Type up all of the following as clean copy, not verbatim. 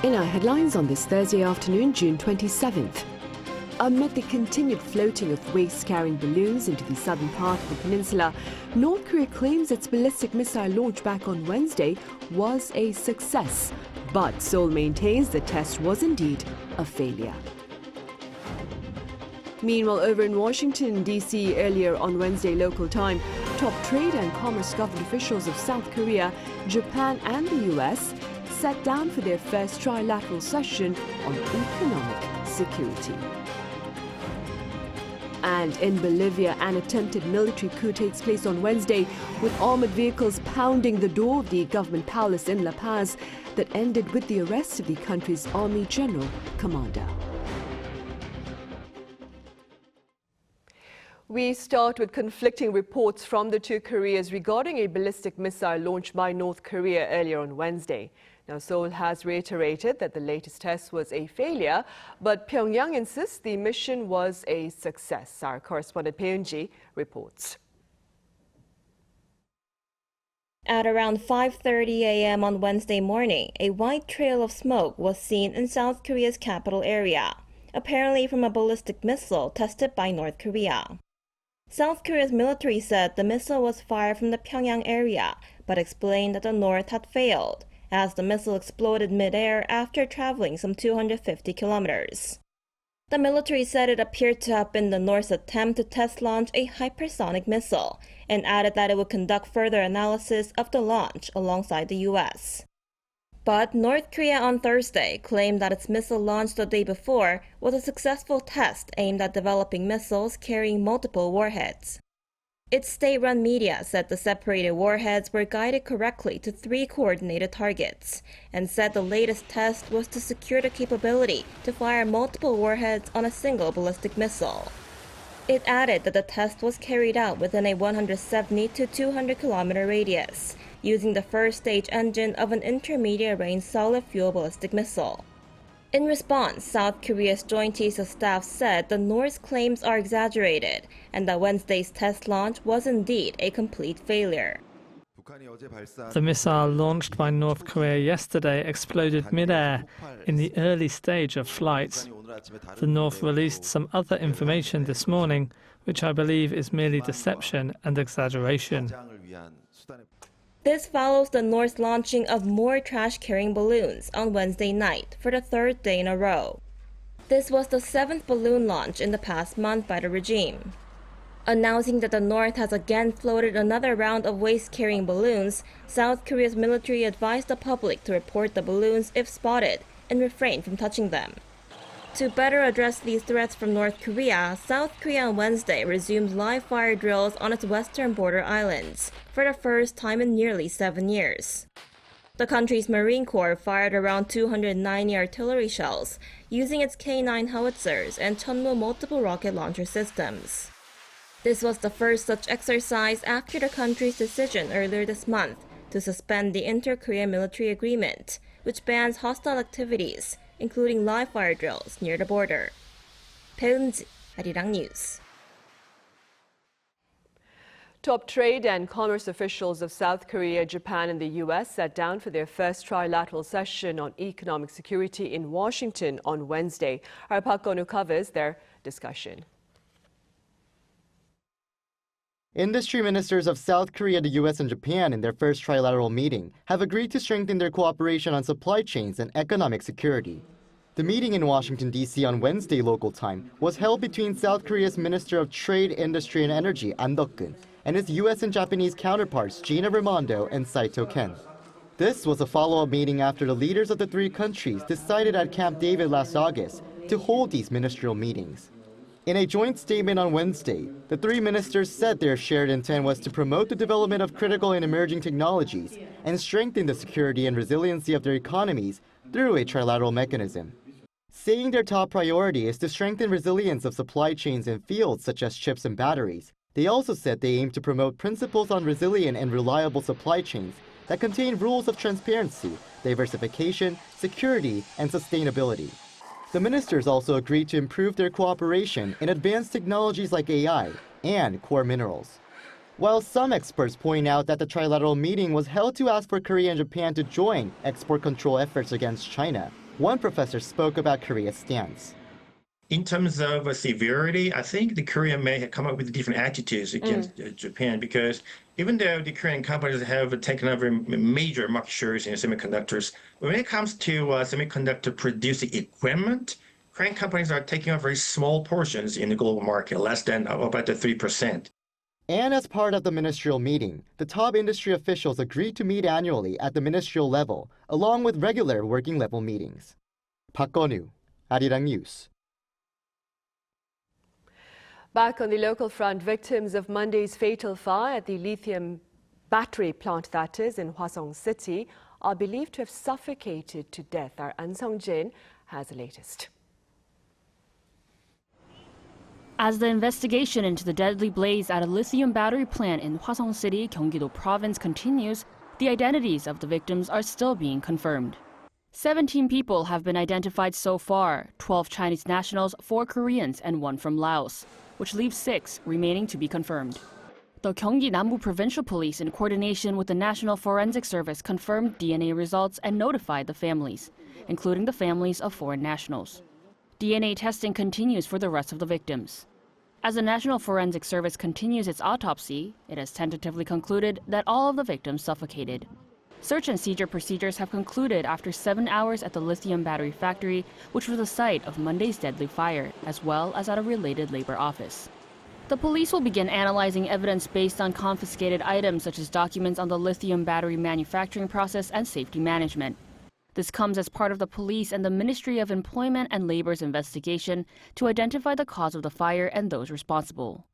In our headlines on this Thursday afternoon, June 27th. Amid the continued floating of waste-carrying balloons into the southern part of the peninsula, North Korea claims its ballistic missile launch back on Wednesday was a success. But Seoul maintains the test was indeed a failure. Meanwhile, over in Washington, D.C. earlier on Wednesday local time, top trade and commerce government officials of South Korea, Japan and the U.S. sat down for their first trilateral session on economic security. And in Bolivia, an attempted military coup takes place on Wednesday, with armored vehicles pounding the door of the government palace in La Paz that ended with the arrest of the country's Army General Commander. We start with conflicting reports from the two Koreas regarding a ballistic missile launched by North Korea earlier on Wednesday. Now, Seoul has reiterated that the latest test was a failure, but Pyongyang insists the mission was a success. Our correspondent Peunji reports. At around 5:30 a.m. on Wednesday morning, a white trail of smoke was seen in South Korea's capital area, apparently from a ballistic missile tested by North Korea. South Korea's military said the missile was fired from the Pyongyang area, but explained that the North had failed, as the missile exploded mid-air after traveling some 250 kilometers. The military said it appeared to have been the North's attempt to test launch a hypersonic missile, and added that it would conduct further analysis of the launch alongside the U.S. But North Korea on Thursday claimed that its missile launched the day before was a successful test aimed at developing missiles carrying multiple warheads. Its state-run media said the separated warheads were guided correctly to 3 coordinated targets, and said the latest test was to secure the capability to fire multiple warheads on a single ballistic missile. It added that the test was carried out within a 170 to 200 kilometer radius, using the first stage engine of an intermediate-range solid-fuel ballistic missile. In response, South Korea's Joint Chiefs of Staff said the North's claims are exaggerated and that Wednesday's test launch was indeed a complete failure. The missile launched by North Korea yesterday exploded mid-air in the early stage of flight. The North released some other information this morning, which I believe is merely deception and exaggeration. This follows the North's launching of more trash-carrying balloons on Wednesday night for the 3rd day in a row. This was the 7th balloon launch in the past month by the regime. Announcing that the North has again floated another round of waste-carrying balloons, South Korea's military advised the public to report the balloons if spotted and refrain from touching them. To better address these threats from North Korea, South Korea on Wednesday resumed live-fire drills on its western border islands for the first time in nearly 7 years. The country's Marine Corps fired around 290 artillery shells using its K-9 howitzers and Chunmoo multiple rocket launcher systems. This was the first such exercise after the country's decision earlier this month to suspend the Inter-Korea military agreement, which bans hostile activities, including live-fire drills near the border. Peunji, Arirang News. Top trade and commerce officials of South Korea, Japan and the U.S. sat down for their first trilateral session on economic security in Washington on Wednesday. Our Park Gonu covers their discussion. Industry ministers of South Korea, the U.S. and Japan in their first trilateral meeting have agreed to strengthen their cooperation on supply chains and economic security. The meeting in Washington, D.C. on Wednesday local time was held between South Korea's Minister of Trade, Industry and Energy, An Deok-kun, and his U.S. and Japanese counterparts, Gina Raimondo and Saito Ken. This was a follow-up meeting after the leaders of the 3 countries decided at Camp David last August to hold these ministerial meetings. In a joint statement on Wednesday, the 3 ministers said their shared intent was to promote the development of critical and emerging technologies and strengthen the security and resiliency of their economies through a trilateral mechanism. Saying their top priority is to strengthen resilience of supply chains in fields such as chips and batteries, they also said they aim to promote principles on resilient and reliable supply chains that contain rules of transparency, diversification, security, and sustainability. The ministers also agreed to improve their cooperation in advanced technologies like AI and core minerals. While some experts point out that the trilateral meeting was held to ask for Korea and Japan to join export control efforts against China, One professor spoke about Korea's stance. In terms of severity, I think the Korea may have come up with different attitudes against Japan, because even though the Korean companies have taken over major market shares in semiconductors, when it comes to semiconductor producing equipment, Korean companies are taking over very small portions in the global market, less than about 3%. And as part of the ministerial meeting, the top industry officials agreed to meet annually at the ministerial level, along with regular working level meetings. Park Gon-woo, Arirang News. Back on the local front, victims of Monday's fatal fire at the lithium battery plant, that is, in Hwasong City, are believed to have suffocated to death. Our An Sung-jin has the latest. As the investigation into the deadly blaze at a lithium battery plant in Hwasong City, Gyeonggi-do Province continues, the identities of the victims are still being confirmed. 17 people have been identified so far, 12 Chinese nationals, 4 Koreans, and 1 from Laos, which leaves 6 remaining to be confirmed. The Gyeonggi Nambu Provincial Police, in coordination with the National Forensic Service, confirmed DNA results and notified the families, including the families of foreign nationals. DNA testing continues for the rest of the victims. As the National Forensic Service continues its autopsy, it has tentatively concluded that all of the victims suffocated. Search and seizure procedures have concluded after 7 hours at the lithium battery factory, which was the site of Monday's deadly fire, as well as at a related labor office. The police will begin analyzing evidence based on confiscated items such as documents on the lithium battery manufacturing process and safety management. This comes as part of the police and the Ministry of Employment and Labor's investigation to identify the cause of the fire and those responsible.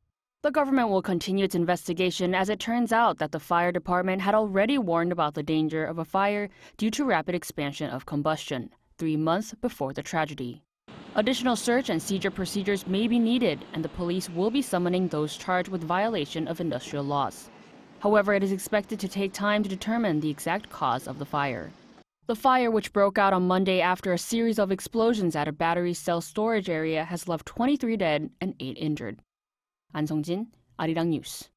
The government will continue its investigation as it turns out that the fire department had already warned about the danger of a fire due to rapid expansion of combustion, 3 months before the tragedy. Additional search and seizure procedures may be needed, and the police will be summoning those charged with violation of industrial laws. However, it is expected to take time to determine the exact cause of the fire. The fire, which broke out on Monday after a series of explosions at a battery cell storage area, has left 23 dead and 8 injured. An Sung-jin, Arirang News.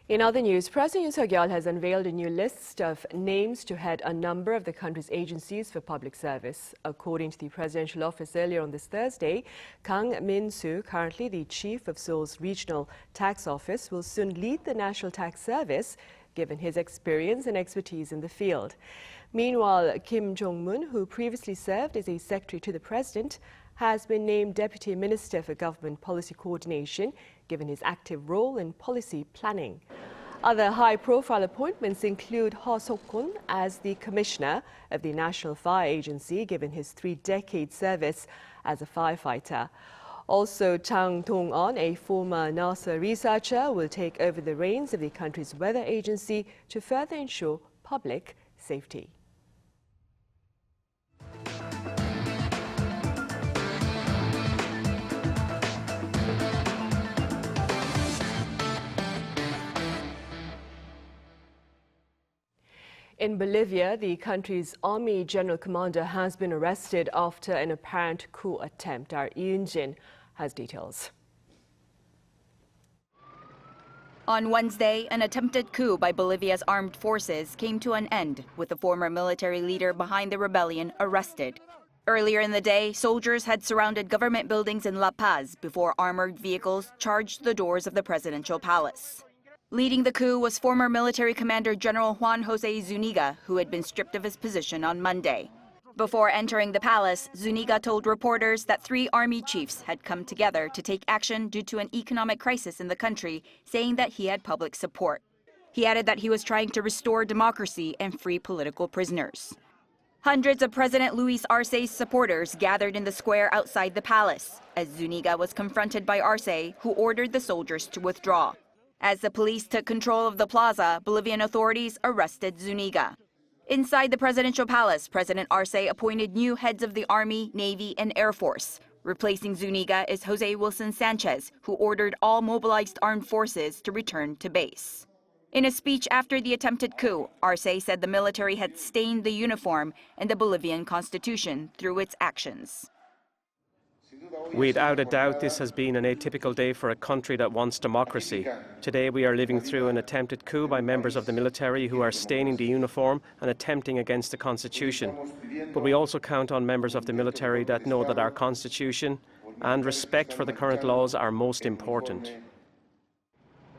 In other news, President Yoon Suk-yeol has unveiled a new list of names to head a number of the country's agencies for public service. According to the presidential office earlier on this Thursday, Kang Min-soo, currently the chief of Seoul's regional tax office, will soon lead the National Tax Service, given his experience and expertise in the field. Meanwhile, Kim Jong-mun, who previously served as a secretary to the president, has been named Deputy Minister for Government Policy Coordination, given his active role in policy planning. Other high-profile appointments include Ho Sok-kun as the Commissioner of the National Fire Agency, given his 3-decade service as a firefighter. Also, Chang Dong-on, a former NASA researcher, will take over the reins of the country's weather agency to further ensure public safety. In Bolivia, the country's Army General Commander has been arrested after an apparent coup attempt. Our Yoon has details. On Wednesday, an attempted coup by Bolivia's armed forces came to an end, with the former military leader behind the rebellion arrested. Earlier in the day, soldiers had surrounded government buildings in La Paz before armored vehicles charged the doors of the presidential palace. Leading the coup was former military commander General Juan Jose Zuniga, who had been stripped of his position on Monday. Before entering the palace, Zuniga told reporters that 3 army chiefs had come together to take action due to an economic crisis in the country, saying that he had public support. He added that he was trying to restore democracy and free political prisoners. Hundreds of President Luis Arce's supporters gathered in the square outside the palace, as Zuniga was confronted by Arce, who ordered the soldiers to withdraw. As the police took control of the plaza, Bolivian authorities arrested Zuniga. Inside the presidential palace, President Arce appointed new heads of the Army, Navy, and Air Force. Replacing Zuniga is Jose Wilson Sanchez, who ordered all mobilized armed forces to return to base. In a speech after the attempted coup, Arce said the military had stained the uniform and the Bolivian constitution through its actions. Without a doubt, this has been an atypical day for a country that wants democracy. Today we are living through an attempted coup by members of the military who are staining the uniform and attempting against the constitution. But we also count on members of the military that know that our constitution and respect for the current laws are most important.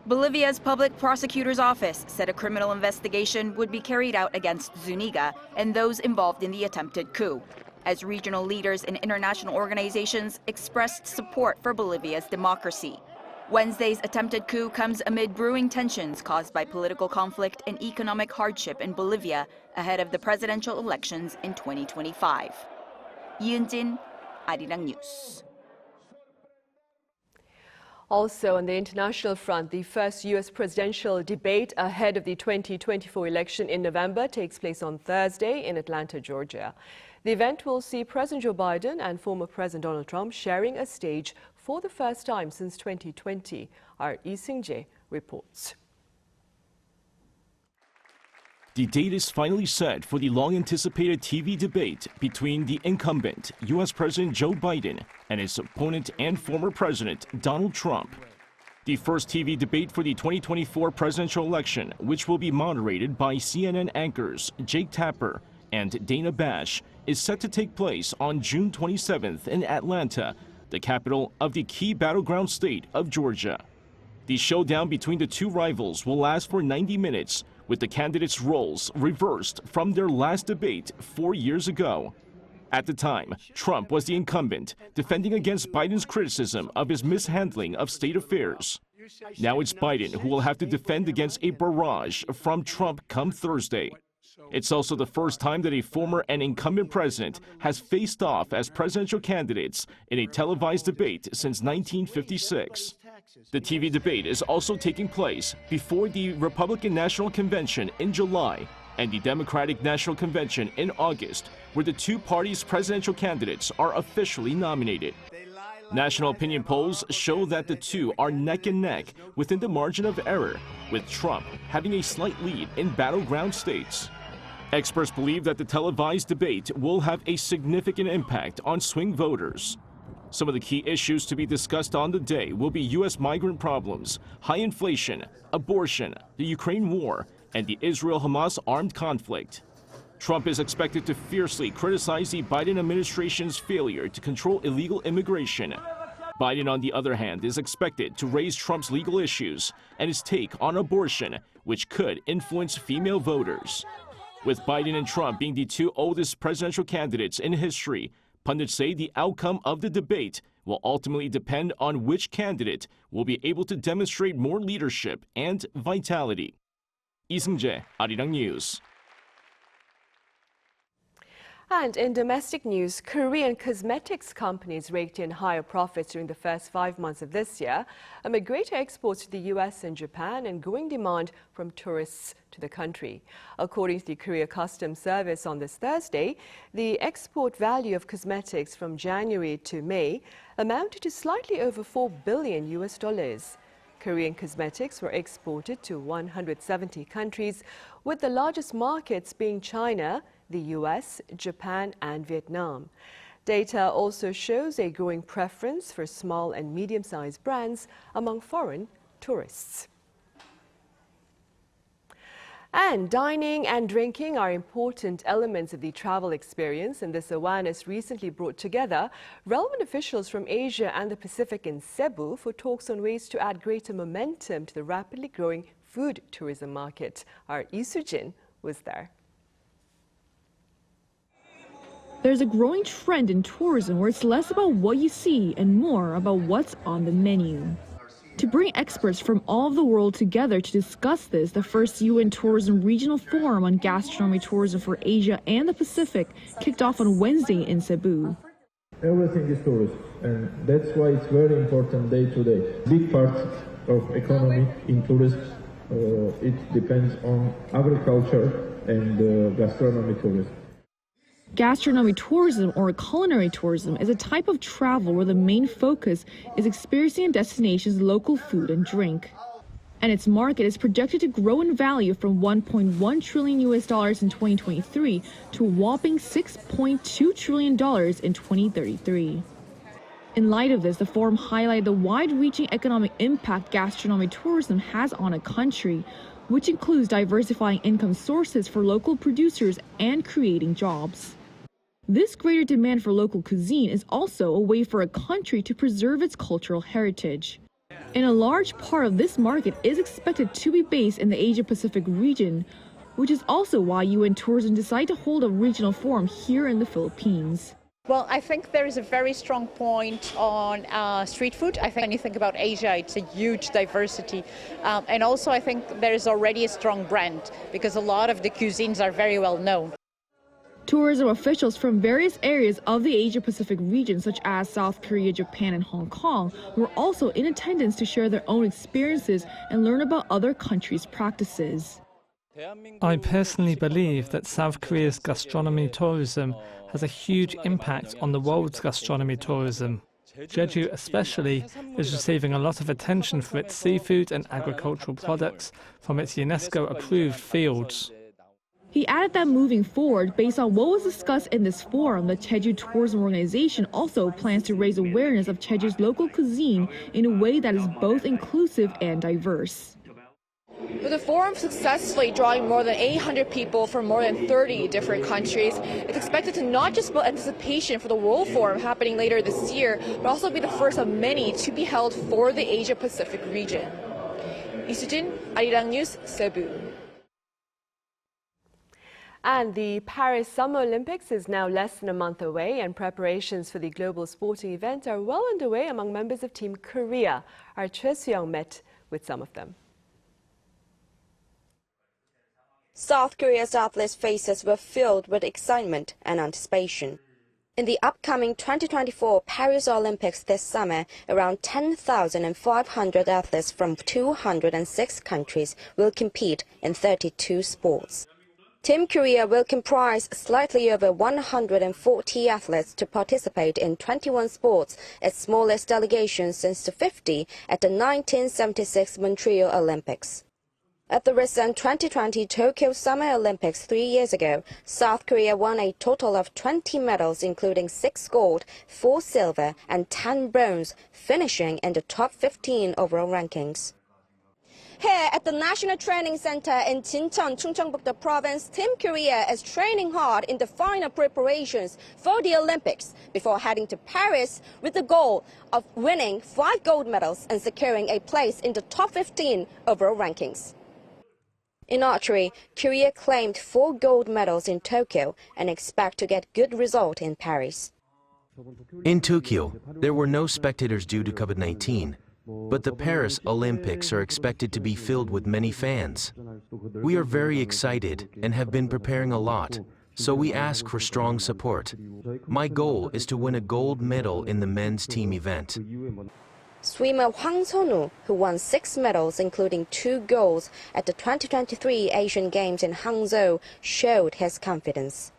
Bolivia's public prosecutor's office said a criminal investigation would be carried out against Zuniga and those involved in the attempted coup, as regional leaders and international organizations expressed support for Bolivia's democracy. Wednesday's attempted coup comes amid brewing tensions caused by political conflict and economic hardship in Bolivia ahead of the presidential elections in 2025. Yoon, Arirang News. Also on the international front, the first U.S. presidential debate ahead of the 2024 election in November takes place on Thursday in Atlanta, Georgia. The event will see President Joe Biden and former President Donald Trump sharing a stage for the first time since 2020. Our Lee Seung-jae reports. The date is finally set for the long-anticipated TV debate between the incumbent U.S. President Joe Biden and his opponent and former President Donald Trump. The first TV debate for the 2024 presidential election, which will be moderated by CNN anchors Jake Tapper and Dana Bash, is set to take place on June 27th in Atlanta, the capital of the key battleground state of Georgia. The showdown between the two rivals will last for 90 minutes, with the candidates' roles reversed from their last debate 4 years ago. At the time, Trump was the incumbent, defending against Biden's criticism of his mishandling of state affairs. Now it's Biden who will have to defend against a barrage from Trump come Thursday. It's also the first time that a former and incumbent president has faced off as presidential candidates in a televised debate since 1956. The TV debate is also taking place before the Republican National Convention in July and the Democratic National Convention in August, where the two parties' presidential candidates are officially nominated. National opinion polls show that the two are neck and neck within the margin of error, with Trump having a slight lead in battleground states. Experts believe that the televised debate will have a significant impact on swing voters. Some of the key issues to be discussed on the day will be U.S. migrant problems, high inflation, abortion, the Ukraine war, and the Israel-Hamas armed conflict. Trump is expected to fiercely criticize the Biden administration's failure to control illegal immigration. Biden, on the other hand, is expected to raise Trump's legal issues and his take on abortion, which could influence female voters. With Biden and Trump being the two oldest presidential candidates in history, pundits say the outcome of the debate will ultimately depend on which candidate will be able to demonstrate more leadership and vitality. Lee Seung-jae, Arirang News. And in domestic news, Korean cosmetics companies raked in higher profits during the first 5 months of this year amid greater exports to the U.S. and Japan and growing demand from tourists to the country. According to the Korea Customs Service on this Thursday, the export value of cosmetics from January to May amounted to slightly over $4 billion. Korean cosmetics were exported to 170 countries, with the largest markets being China, the U.S., Japan, and Vietnam. Data also shows a growing preference for small and medium-sized brands among foreign tourists. And dining and drinking are important elements of the travel experience, and this awareness recently brought together relevant officials from Asia and the Pacific in Cebu for talks on ways to add greater momentum to the rapidly growing food tourism market. Our Lee Soo-jin was there. There's a growing trend in tourism where it's less about what you see and more about what's on the menu. To bring experts from all of the world together to discuss this, the first UN Tourism Regional Forum on Gastronomy Tourism for Asia and the Pacific kicked off on Wednesday in Cebu. Everything is tourism, and that's why it's very important day to day. Big part of economy in tourism, it depends on agriculture and gastronomy tourism. Gastronomy tourism, or culinary tourism, is a type of travel where the main focus is experiencing a destination's local food and drink. And its market is projected to grow in value from $1.1 trillion in 2023 to a whopping $6.2 trillion in 2033. In light of this, the forum highlighted the wide-reaching economic impact gastronomy tourism has on a country, which includes diversifying income sources for local producers and creating jobs. This greater demand for local cuisine is also a way for a country to preserve its cultural heritage. And a large part of this market is expected to be based in the Asia-Pacific region, which is also why UN Tourism decided to hold a regional forum here in the Philippines. Well, I think there is a very strong point on street food. I think when you think about Asia, it's a huge diversity. And also I think there is already a strong brand because a lot of the cuisines are very well known. Tourism officials from various areas of the Asia-Pacific region, such as South Korea, Japan, and Hong Kong, were also in attendance to share their own experiences and learn about other countries' practices. I personally believe that South Korea's gastronomy tourism has a huge impact on the world's gastronomy tourism. Jeju especially is receiving a lot of attention for its seafood and agricultural products from its UNESCO-approved fields. He added that moving forward, based on what was discussed in this forum, the Jeju Tourism Organization also plans to raise awareness of Jeju's local cuisine in a way that is both inclusive and diverse. With the forum successfully drawing more than 800 people from more than 30 different countries, it's expected to not just build anticipation for the World Forum happening later this year, but also be the first of many to be held for the Asia-Pacific region. Isujin, Arirang News, Cebu. And the Paris Summer Olympics is now less than a month away, and preparations for the global sporting event are well underway among members of Team Korea. Our Choi Soo-young met with some of them. South Korea's athletes' faces were filled with excitement and anticipation. In the upcoming 2024 Paris Olympics this summer, around 10,500 athletes from 206 countries will compete in 32 sports. Team Korea will comprise slightly over 140 athletes to participate in 21 sports, its smallest delegation since the 50 at the 1976 Montreal Olympics. At the recent 2020 Tokyo Summer Olympics 3 years ago, South Korea won a total of 20 medals, including 6 gold, 4 silver, and 10 bronze, finishing in the top 15 overall rankings. Here at the National Training Center in Jincheon, Chungcheongbuk-do Province, Team Korea is training hard in the final preparations for the Olympics before heading to Paris with the goal of winning 5 gold medals and securing a place in the top 15 overall rankings. In archery, Korea claimed 4 gold medals in Tokyo and expect to get good result in Paris. In Tokyo, there were no spectators due to COVID-19. But the Paris Olympics are expected to be filled with many fans. We are very excited and have been preparing a lot, so we ask for strong support. My goal is to win a gold medal in the men's team event. Swimmer Hwang Sonu, who won 6 medals, including 2 golds at the 2023 Asian Games in Hangzhou, showed his confidence.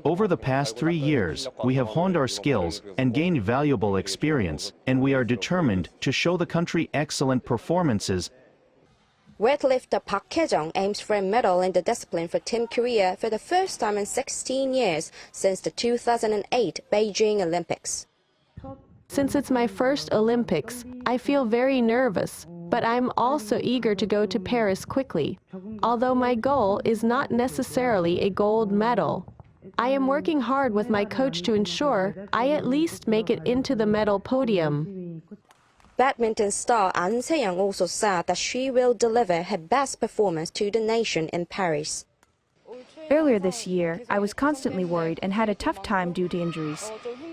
Over the past 3 years, we have honed our skills and gained valuable experience, and we are determined to show the country excellent performances. Weightlifter Park Hae-jung aims for a medal in the discipline for Team Korea for the first time in 16 years since the 2008 Beijing Olympics. Since it's my first Olympics, I feel very nervous, but I'm also eager to go to Paris quickly. Although my goal is not necessarily a gold medal, I am working hard with my coach to ensure I at least make it into the medal podium. Badminton star An Se-young also said that she will deliver her best performance to the nation in Paris. Earlier this year, I was constantly worried and had a tough time due to injuries.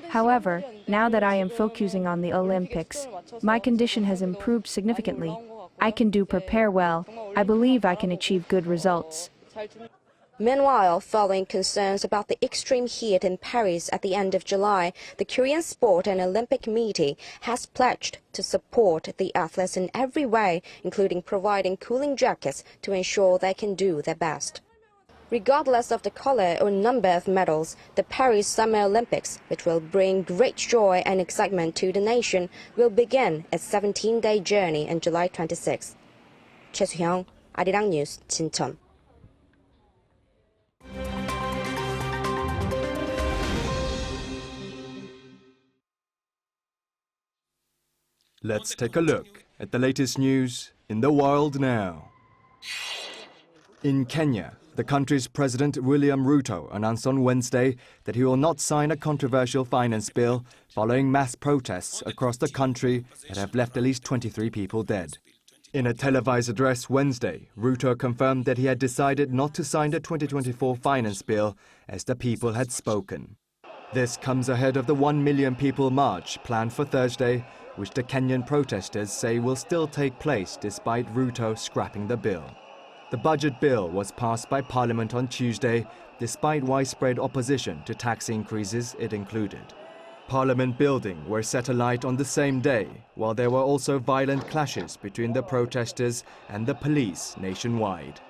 However, now that I am focusing on the Olympics, my condition has improved significantly. I can prepare well. I believe I can achieve good results. Meanwhile, following concerns about the extreme heat in Paris at the end of July, the Korean Sport and Olympic Committee has pledged to support the athletes in every way, including providing cooling jackets to ensure they can do their best. Regardless of the color or number of medals, the Paris Summer Olympics, which will bring great joy and excitement to the nation, will begin its 17-day journey on July 26. Choi Soo-young, Arirang News, Jincheon. Let's take a look at the latest news in the world now. In Kenya, the country's President William Ruto announced on Wednesday that he will not sign a controversial finance bill following mass protests across the country that have left at least 23 people dead. In a televised address Wednesday, Ruto confirmed that he had decided not to sign the 2024 finance bill as the people had spoken. This comes ahead of the 1 million people march planned for Thursday, which the Kenyan protesters say will still take place despite Ruto scrapping the bill. The budget bill was passed by Parliament on Tuesday, despite widespread opposition to tax increases it included. Parliament buildings were set alight on the same day, while there were also violent clashes between the protesters and the police nationwide.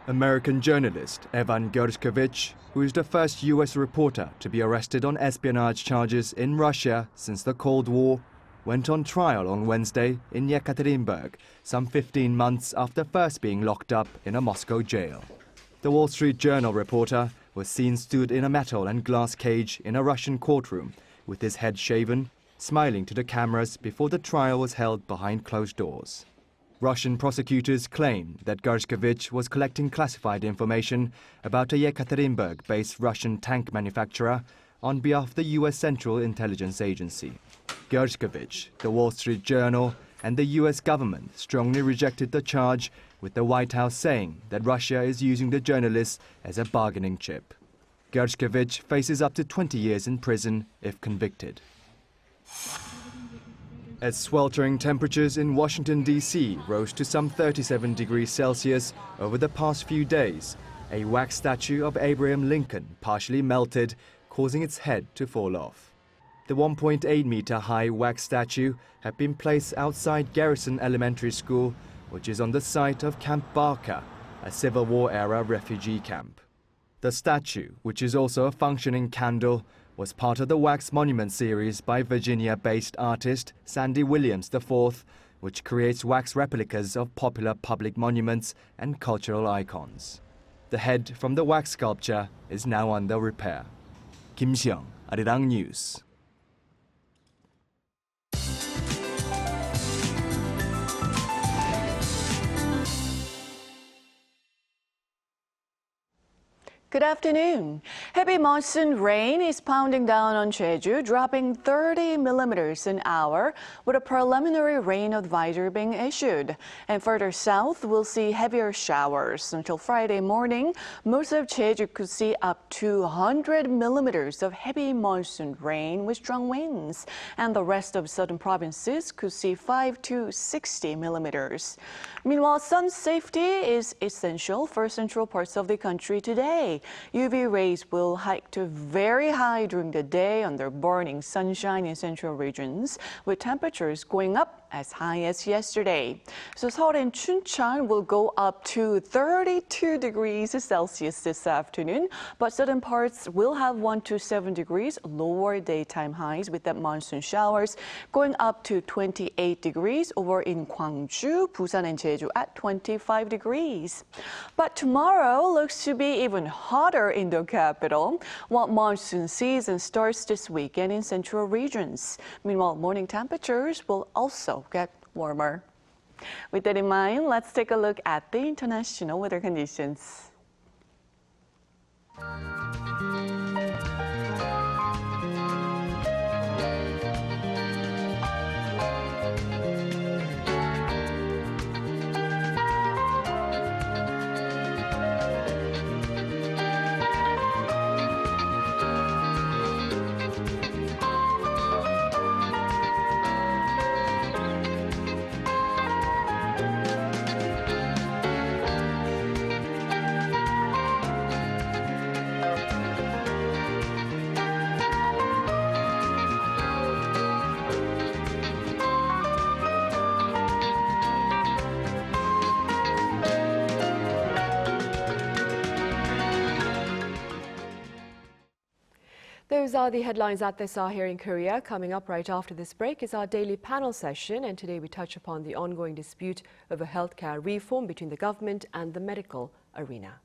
American journalist Evan Gershkovich, who is the first U.S. reporter to be arrested on espionage charges in Russia since the Cold War, went on trial on Wednesday in Yekaterinburg, some 15 months after first being locked up in a Moscow jail. The Wall Street Journal reporter was seen stood in a metal and glass cage in a Russian courtroom, with his head shaven, smiling to the cameras before the trial was held behind closed doors. Russian prosecutors claim that Gershkovich was collecting classified information about a Yekaterinburg-based Russian tank manufacturer on behalf of the U.S. Central Intelligence Agency. Gershkovich, the Wall Street Journal, and the U.S. government strongly rejected the charge, with the White House saying that Russia is using the journalist as a bargaining chip. Gershkovich faces up to 20 years in prison if convicted. As sweltering temperatures in Washington, D.C. rose to some 37 degrees Celsius over the past few days, a wax statue of Abraham Lincoln partially melted, causing its head to fall off. The 1.8-meter-high wax statue had been placed outside Garrison Elementary School, which is on the site of Camp Barker, a Civil War-era refugee camp. The statue, which is also a functioning candle, was part of the wax monument series by Virginia-based artist Sandy Williams IV, which creates wax replicas of popular public monuments and cultural icons. The head from the wax sculpture is now under repair. Kim Seong, Arirang News. Good afternoon. Heavy monsoon rain is pounding down on Jeju, dropping 30 millimeters an hour, with a preliminary rain advisory being issued. And further south, we'll see heavier showers. Until Friday morning, most of Jeju could see up to 100 millimeters of heavy monsoon rain with strong winds. And the rest of southern provinces could see 5 to 60 millimeters. Meanwhile, sun safety is essential for central parts of the country today. UV rays will hike to very high during the day under burning sunshine in central regions, with temperatures going up as high as yesterday. So Seoul and Chuncheon will go up to 32 degrees Celsius this afternoon, but southern parts will have 1 to 7 degrees lower daytime highs, with that monsoon showers going up to 28 degrees over in Gwangju, Busan and Jeju at 25 degrees. But tomorrow looks to be even hotter in the capital, while monsoon season starts this weekend in central regions. Meanwhile, morning temperatures will also get warmer. With that in mind, let's take a look at the international weather conditions. Those are the headlines at this hour here in Korea. Coming up right after this break is our daily panel session, and today we touch upon the ongoing dispute over healthcare reform between the government and the medical arena.